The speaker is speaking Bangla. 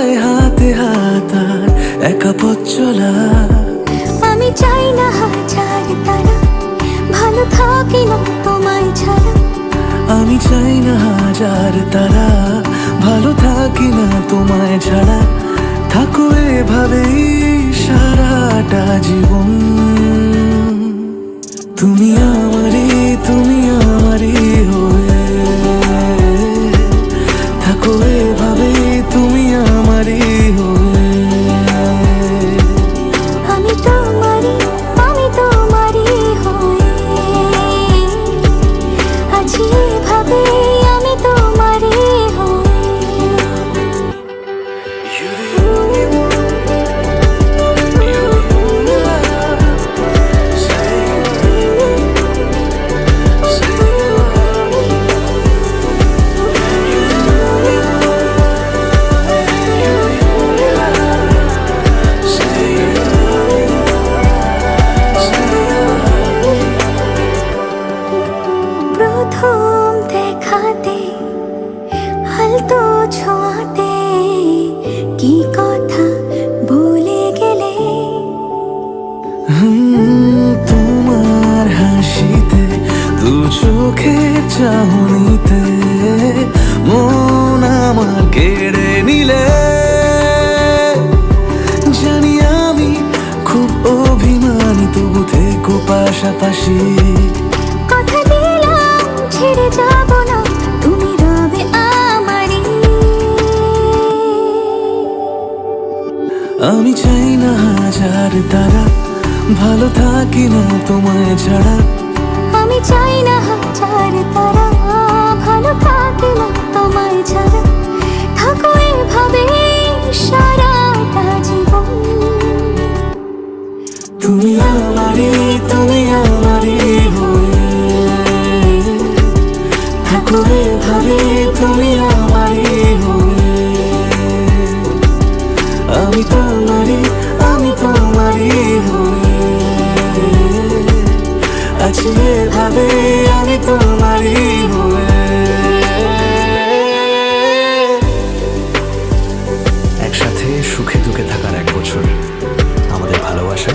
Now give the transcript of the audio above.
যায় হাতে হাত আর একা পথ চলা। আমি চাই না হাজার তারা, ভালো থাকি না তোমায় ছাড়া। আমি চাই না হাজার তারা, ভালো থাকি না তোমায় ছাড়া। থাকো এভাবেই সারাটা জীবন। তুমি আমারই, তুমি আমারই হয়ে থাকো এভাবেই, তুমি আমারই হয়ে। আমি তোমারই, আমি তোমারই হয়ে আছি এভাবে, আমি তোমারই হয়ে। প্রথম দেখাতে হালতো ছোঁয়াতে কি কথা বলে গেলে। তোমার হাসিতে, দু চোখের চাহনিতে মন আমার কেড়ে নিলে। জানি আমি খুব অভিমানী, তবু থেকো পাশাপাশি। কথা দিলাম ছেড়ে যাব না, তুমি রবে আমারই। আমি চাই না হাজার তারা, ভালো থাকি না তোমায় ছাড়া। আমি চাই না হাজার তারা, ভালো থাকি না তোমায় ছাড়া। থাকো এভাবে সারাটা জীবন। তুমি আমারই, তুমি আমারই হয়ে থাকো এভাবে, তুমি আমারই হয়ে। আমি তোমারই, আমি তোমারই হয়ে আছি এভাবে, আমি তোমারই হয়ে। একসাথে সুখে দুঃখে থাকার 1 বছর আমাদের ভালোবাসা।